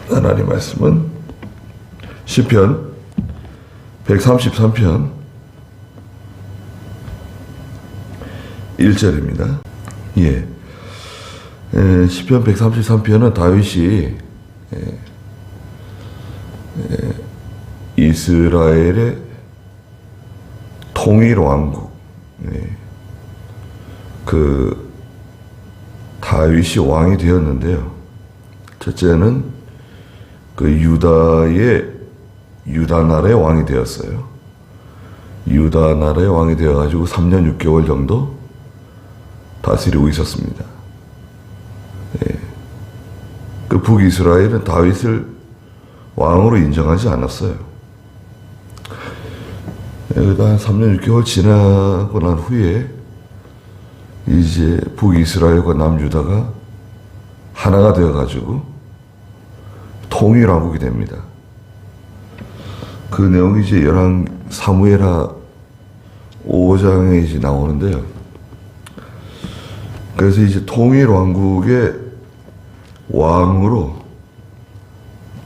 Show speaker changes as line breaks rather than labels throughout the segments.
하나님 말씀은 시편 133편 1절입니다. 시편 133편은 다윗이 이스라엘의 통일 왕국, 그 다윗이 왕이 되었는데요. 첫째는 그 유다 나라의 왕이 되었어요. 유다 나라의 왕이 되어가지고 3년 6개월 정도 다스리고 있었습니다. 그 북이스라엘은 다윗을 왕으로 인정하지 않았어요. 한 3년 6개월 지나고 난 후에 이제 북이스라엘과 남유다가 하나가 되어가지고 통일왕국이 됩니다. 그 내용이 이제 사무엘하 5장에 이제 나오는데요. 그래서 이제 통일왕국의 왕으로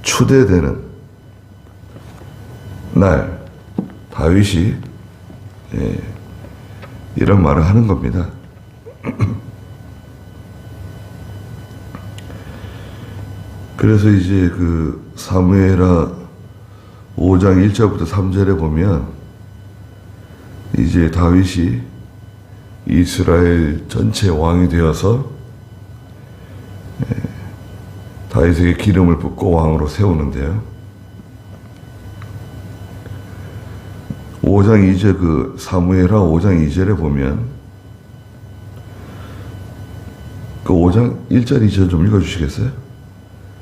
추대되는 날, 다윗이 이런 말을 하는 겁니다. 그래서 이제 그 사무엘하 5장 1절부터 3절에 보면 이제 다윗이 이스라엘 전체 왕이 되어서 다윗에게 기름을 붓고 왕으로 세우는데요. 5장 2절 그 사무엘하 5장 2절에 보면 그 5장 1절 2절 좀 읽어주시겠어요?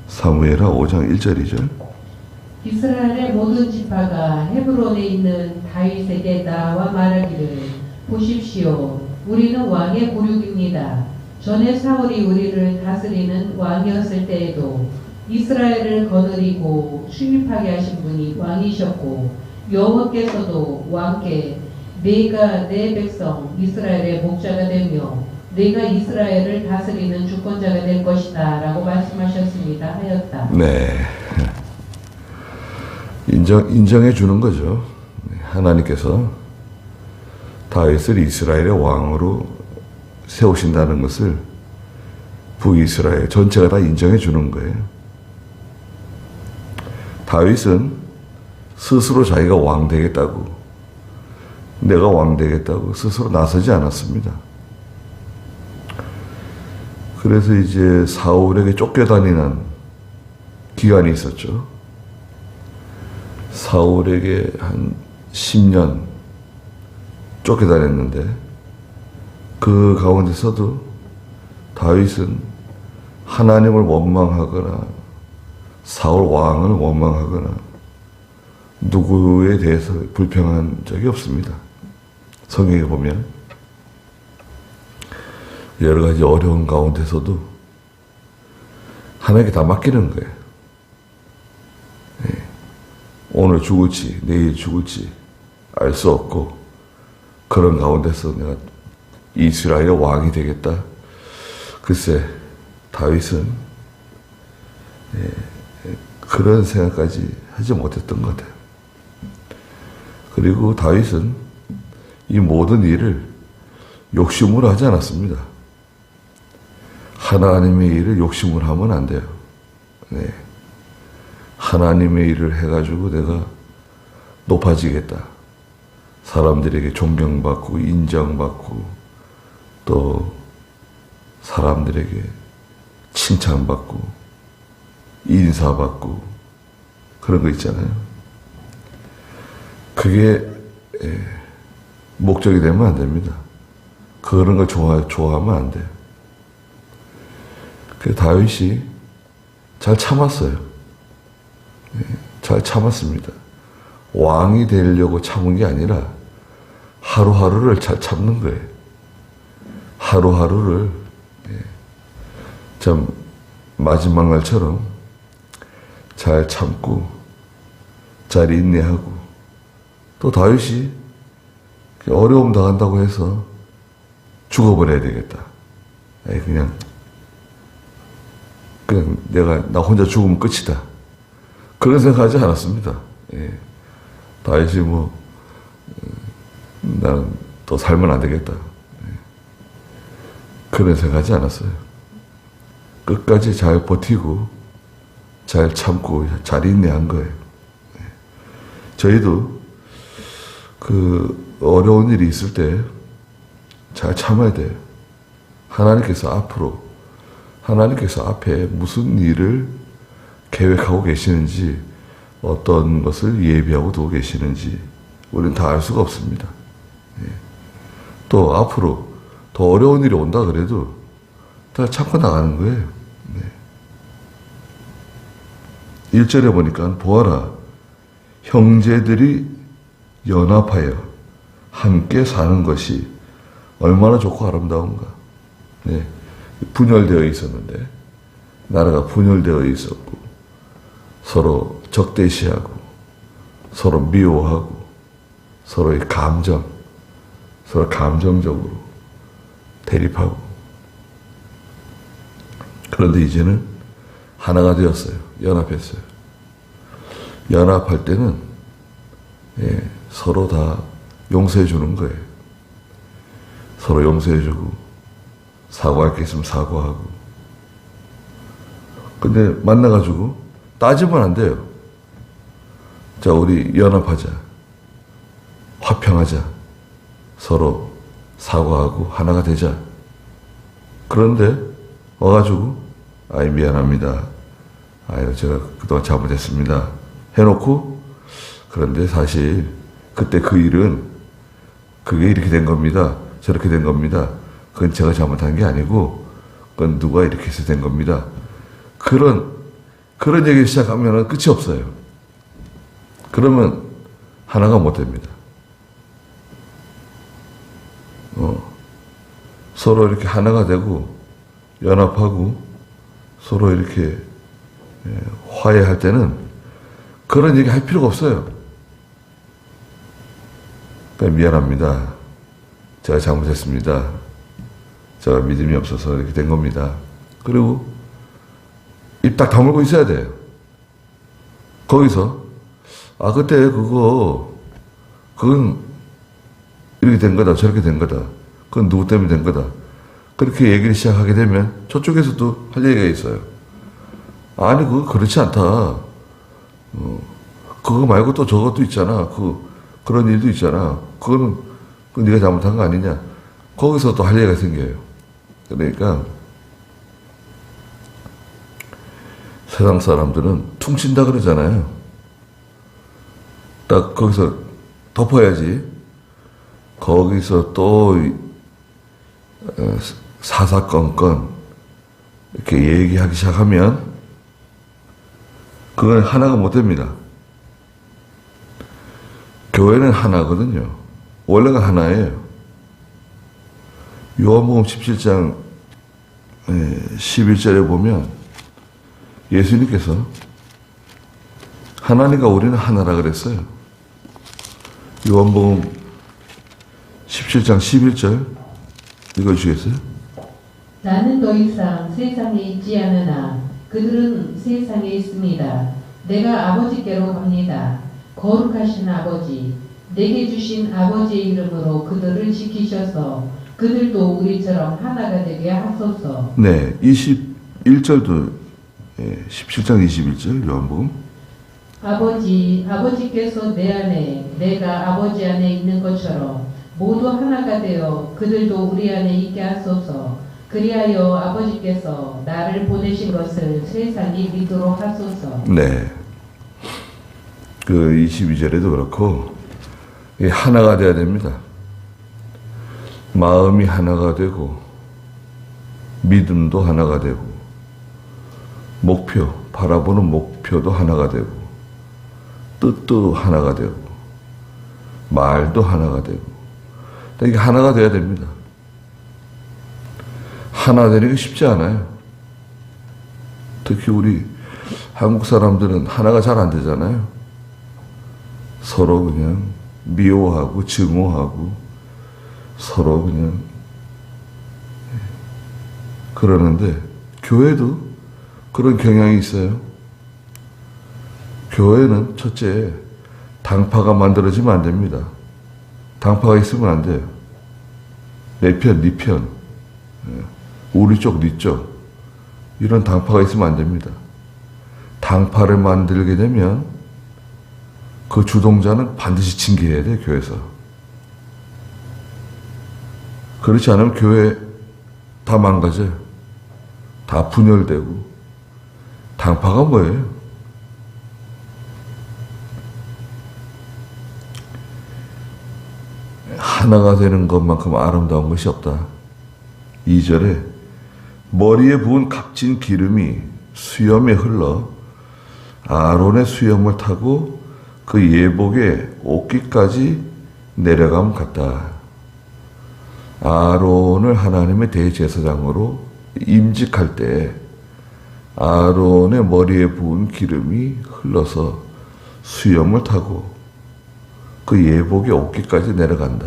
사무엘하 5장 1절 2절.
이스라엘의 모든 지파가 헤브론에 있는 다윗에게 나와 말하기를 보십시오. 우리는 왕의 부륙입니다. 전에 사울이 우리를 다스리는 왕이었을 때에도 이스라엘을 거느리고 출입하게 하신 분이 왕이셨고 여호와께서도 왕께 내가 내 백성 이스라엘의 목자가 되며 내가 이스라엘을 다스리는 주권자가 될 것이다 라고 말씀하셨습니다 하였다.
네, 인정해 주는 거죠. 하나님께서 다윗을 이스라엘의 왕으로 세우신다는 것을 북이스라엘 전체가 다 인정해 주는 거예요. 다윗은 스스로 자기가 왕 되겠다고, 내가 왕 되겠다고 스스로 나서지 않았습니다. 그래서 이제 사울에게 쫓겨다니는 기간이 있었죠. 사울에게 한 10년 쫓겨다녔는데 그 가운데서도 다윗은 하나님을 원망하거나 사울 왕을 원망하거나 누구에 대해서 불평한 적이 없습니다. 성경에 보면 여러 가지 어려운 가운데서도 하나님께 다 맡기는 거예요. 오늘 죽을지 내일 죽을지 알 수 없고 그런 가운데서 내가 이스라엘의 왕이 되겠다. 글쎄 다윗은 그런 생각까지 하지 못했던 것 같아요. 그리고 다윗은 이 모든 일을 욕심으로 하지 않았습니다. 하나님의 일을 욕심으로 하면 안 돼요. 하나님의 일을 해가지고 내가 높아지겠다. 사람들에게 존경받고 인정받고 또 사람들에게 칭찬받고 인사받고 그런 거 있잖아요. 그게 목적이 되면 안 됩니다. 그런 걸 좋아하면 안 돼요. 그 다윗이 잘 참았어요. 잘 참았습니다. 왕이 되려고 참은 게 아니라 하루하루를 잘 참는 거예요. 하루하루를 참 마지막 날처럼 잘 참고 잘 인내하고 또 다윗이 어려움 당한다고 해서 죽어버려야 되겠다. 그냥 그냥 나 혼자 죽으면 끝이다. 그런 생각하지 않았습니다. 예. 다윗이 나는 더 살면 안 되겠다. 예. 그런 생각하지 않았어요. 끝까지 잘 버티고, 잘 참고, 잘 인내한 거예요. 예. 저희도 어려운 일이 있을 때 잘 참아야 돼요. 하나님께서 앞에 무슨 일을 계획하고 계시는지, 어떤 것을 예비하고 두고 계시는지, 우리는 다 알 수가 없습니다. 예. 또 앞으로 더 어려운 일이 온다 그래도 다 참고 나가는 거예요. 네. 1절에 보니까, 보아라, 형제들이 연합하여 함께 사는 것이 얼마나 좋고 아름다운가. 네. 분열되어 있었는데, 나라가 분열되어 있었고, 서로 적대시하고, 서로 미워하고, 서로 감정적으로 대립하고. 그런데 이제는 하나가 되었어요. 연합했어요. 연합할 때는 서로 다 용서해 주는 거예요. 서로 용서해 주고, 사과할 게 있으면 사과하고. 근데 만나가지고 따지면 안 돼요. 자, 우리 연합하자. 화평하자. 서로 사과하고 하나가 되자. 그런데 와가지고, 아이, 미안합니다. 아유, 제가 그동안 잘못했습니다. 해놓고, 그런데 사실 그때 그 일은 그게 이렇게 된 겁니다. 저렇게 된 겁니다. 그건 제가 잘못한 게 아니고, 그건 누가 이렇게 해서 된 겁니다. 그런 얘기를 시작하면 끝이 없어요. 그러면 하나가 못 됩니다. 서로 이렇게 하나가 되고, 연합하고, 서로 이렇게 화해할 때는 그런 얘기 할 필요가 없어요. 그러니까 미안합니다. 제가 잘못했습니다. 제가 믿음이 없어서 이렇게 된 겁니다. 그리고 입 딱 다물고 있어야 돼요. 거기서 그때 그건 이렇게 된 거다, 저렇게 된 거다. 그건 누구 때문에 된 거다. 그렇게 얘기를 시작하게 되면 저쪽에서도 할 얘기가 있어요. 아니, 그거 그렇지 않다. 그거 말고 또 저것도 있잖아. 그런 일도 있잖아. 그거 네가 잘못한 거 아니냐. 거기서 또 할 얘기가 생겨요. 그러니까 세상 사람들은 퉁친다 그러잖아요. 딱 거기서 덮어야지. 거기서 또 사사건건 이렇게 얘기하기 시작하면 그건 하나가 못 됩니다. 교회는 하나거든요. 원래가 하나예요. 요한복음 17장 11절에 보면 예수님께서 하나님과 우리는 하나라 그랬어요. 요한복음 17장 11절 읽어주시겠어요?
나는 더 이상 세상에 있지 않으나 그들은 세상에 있습니다. 내가 아버지께로 갑니다. 거룩하신 아버지, 내게 주신 아버지의 이름으로 그들을 지키셔서 그들도 우리처럼 하나가 되게 하소서. 네,
21절도 17장 21절 요한복음.
아버지께서 내 안에 내가 아버지 안에 있는 것처럼 모두 하나가 되어 그들도 우리 안에 있게 하소서. 그리하여 아버지께서 나를 보내신 것을 세상이 믿도록 하소서.
네. 그 22절에도 그렇고 하나가 돼야 됩니다. 마음이 하나가 되고 믿음도 하나가 되고 목표, 바라보는 목표도 하나가 되고 뜻도 하나가 되고 말도 하나가 되고 이게 하나가 돼야 됩니다. 하나 되는 게 쉽지 않아요. 특히 우리 한국 사람들은 하나가 잘 안 되잖아요. 서로 그냥 미워하고 증오하고 서로 그냥 그러는데 교회도 그런 경향이 있어요. 교회는 첫째, 당파가 만들어지면 안 됩니다. 당파가 있으면 안 돼요. 내 편, 네 편, 우리 쪽, 네 쪽, 이런 당파가 있으면 안 됩니다. 당파를 만들게 되면 그 주동자는 반드시 징계해야 돼요, 교회에서. 그렇지 않으면 교회 다 망가져요. 다 분열되고. 당파가 뭐예요? 하나가 되는 것만큼 아름다운 것이 없다. 2절에 머리에 부은 값진 기름이 수염에 흘러 아론의 수염을 타고 그 예복의 옷깃까지 내려감 같다. 아론을 하나님의 대제사장으로 임직할 때 아론의 머리에 부은 기름이 흘러서 수염을 타고 그 예복의 옷깃까지 내려간다.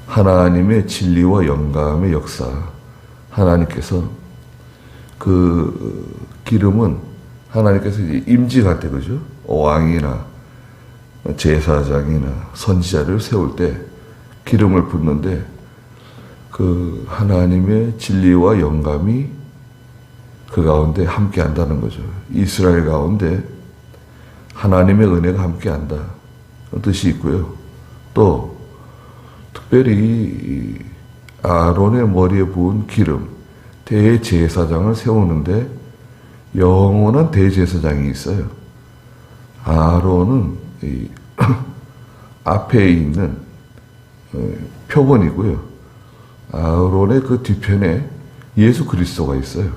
하나님의 진리와 영감의 역사. 하나님께서 그 기름은 하나님께서 이제 임직할 때, 그죠? 왕이나 제사장이나 선지자를 세울 때 기름을 붓는데 그 하나님의 진리와 영감이 그 가운데 함께 한다는 거죠. 이스라엘 가운데 하나님의 은혜가 함께 한다. 그런 뜻이 있고요. 또 특별히 아론의 머리에 부은 기름, 대제사장을 세우는데 영원한 대제사장이 있어요. 아론은 이 앞에 있는 표본이고요. 아론의 그 뒤편에 예수 그리스도가 있어요.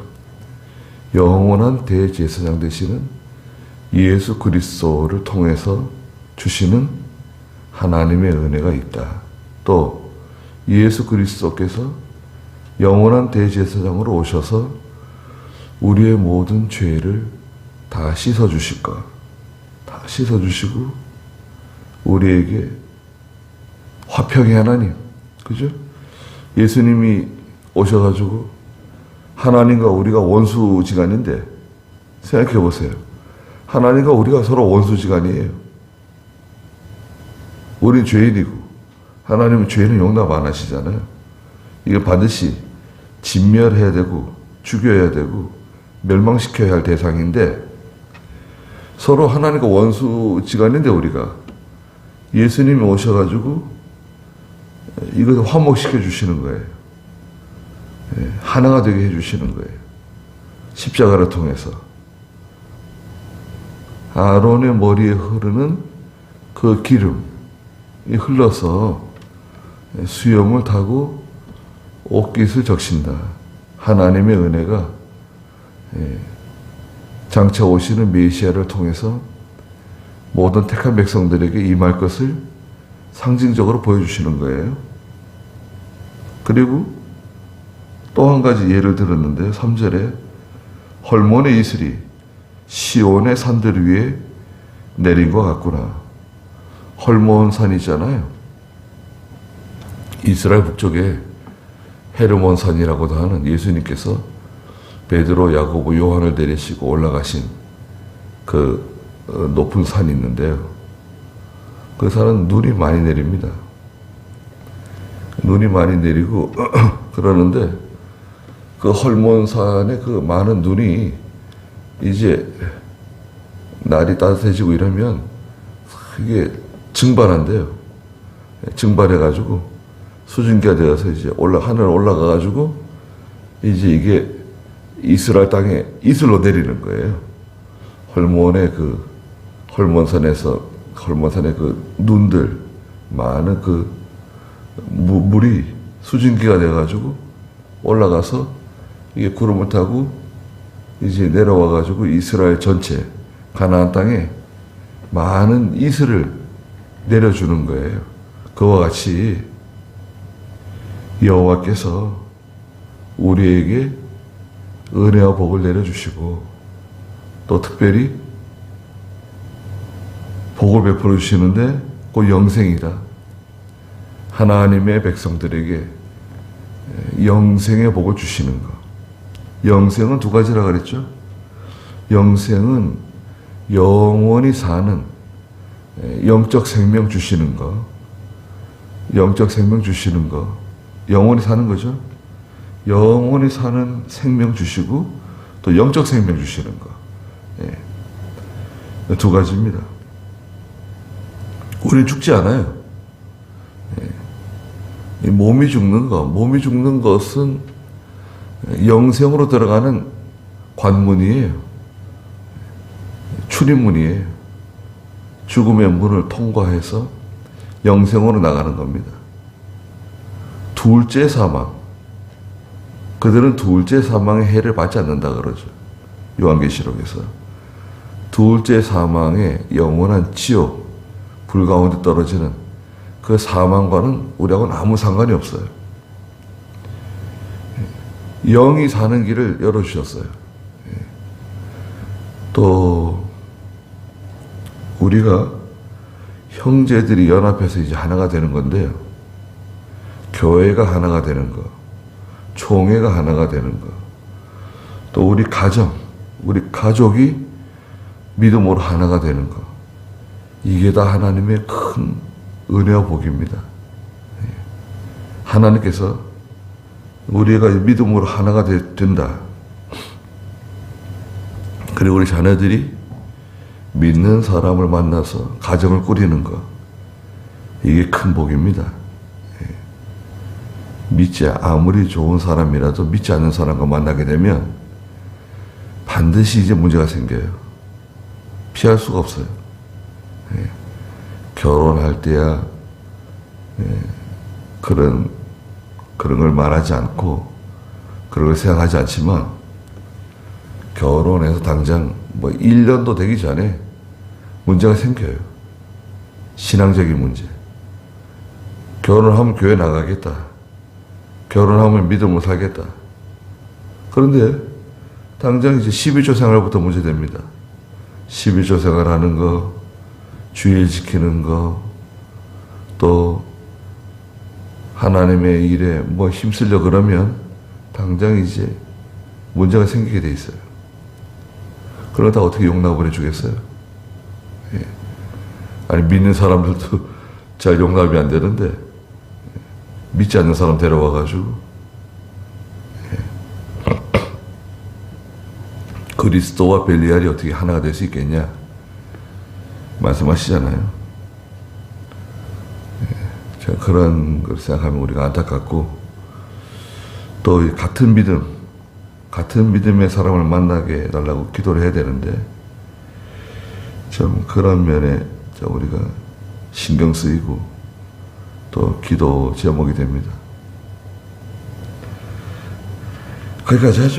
영원한 대제사장 되시는 예수 그리스도를 통해서 주시는 하나님의 은혜가 있다. 또 예수 그리스도께서 영원한 대제사장으로 오셔서 우리의 모든 죄를 다 씻어주실 것, 다 씻어주시고 우리에게 화평의 하나님, 그죠? 예수님이 오셔가지고 하나님과 우리가 원수지간인데 생각해 보세요. 하나님과 우리가 서로 원수지간이에요. 우린 죄인이고 하나님은 죄는 용납 안 하시잖아요. 이거 반드시 진멸해야 되고 죽여야 되고 멸망시켜야 할 대상인데 서로 하나님과 원수지간인데 우리가 예수님이 오셔가지고 이것을 화목시켜 주시는 거예요. 하나가 되게 해주시는 거예요. 십자가를 통해서. 아론의 머리에 흐르는 그 기름이 흘러서 수염을 타고 옷깃을 적신다. 하나님의 은혜가 장차 오시는 메시아를 통해서 모든 택한 백성들에게 임할 것을 상징적으로 보여주시는 거예요. 그리고 또 한 가지 예를 들었는데요. 3절에 헐몬의 이슬이 시온의 산들 위에 내린 것 같구나. 헐몬 산이잖아요. 이스라엘 북쪽에 헤르몬 산이라고도 하는 예수님께서 베드로, 야고보, 요한을 데리시고 올라가신 그 높은 산이 있는데요. 그 산은 눈이 많이 내립니다. 눈이 많이 내리고 그러는데 그 헐몬산에 그 많은 눈이 이제 날이 따뜻해지고 이러면 이게 증발한대요. 증발해가지고 수증기가 되어서 이제 하늘 올라가가지고 이제 이게 이스라엘 땅에 이슬로 내리는 거예요. 헐몬의 그 헐몬산의 그 눈들 많은 그 물이 수증기가 돼가지고 올라가서 이게 구름을 타고 이제 내려와가지고 이스라엘 전체 가나안 땅에 많은 이슬을 내려주는 거예요. 그와 같이 여호와께서 우리에게 은혜와 복을 내려주시고 또 특별히 복을 베풀어 주시는데 그 영생이다. 하나님의 백성들에게 영생의 복을 주시는 것. 영생은 두 가지라 그랬죠. 영생은 영원히 사는 영적 생명 주시는 거, 영적 생명 주시는 거, 영원히 사는 거죠. 영원히 사는 생명 주시고 또 영적 생명 주시는 거. 두 가지입니다. 우리는 죽지 않아요. 이 몸이 죽는 것은 영생으로 들어가는 관문이에요. 출입문이에요. 죽음의 문을 통과해서 영생으로 나가는 겁니다. 둘째 사망. 그들은 둘째 사망의 해를 받지 않는다 그러죠. 요한계시록에서. 둘째 사망의 영원한 지옥, 불 가운데 떨어지는 그 사망과는 우리하고는 아무 상관이 없어요. 영이 사는 길을 열어주셨어요. 또 우리가 형제들이 연합해서 이제 하나가 되는 건데요. 교회가 하나가 되는 거, 총회가 하나가 되는 거, 또 우리 가정, 우리 가족이 믿음으로 하나가 되는 거, 이게 다 하나님의 큰 은혜와 복입니다. 하나님께서 우리가 믿음으로 하나가 된다. 그리고 우리 자녀들이 믿는 사람을 만나서 가정을 꾸리는 것, 이게 큰 복입니다. 아무리 좋은 사람이라도 믿지 않는 사람과 만나게 되면 반드시 이제 문제가 생겨요. 피할 수가 없어요. 결혼할 때야 그런 걸 말하지 않고 그런 걸 생각하지 않지만 결혼해서 당장 1년도 되기 전에 문제가 생겨요. 신앙적인 문제. 결혼하면 교회 나가겠다. 결혼하면 믿음으로 살겠다. 그런데 당장 이제 11조 생활부터 문제됩니다. 11조 생활하는 거, 주일 지키는 거, 또 하나님의 일에 힘쓰려 그러면 당장 이제 문제가 생기게 돼 있어요. 그러다 어떻게 용납을 해주겠어요? 아니 믿는 사람들도 잘 용납이 안 되는데 믿지 않는 사람 데려와가지고 그리스도와 벨리알이 어떻게 하나가 될 수 있겠냐 말씀하시잖아요. 제가 그런 걸 생각하면 우리가 안타깝고 또 같은 믿음의 사람을 만나게 해달라고 기도를 해야 되는데 좀 그런 면에 우리가 신경 쓰이고 또 기도 제목이 됩니다. 거기까지 하죠.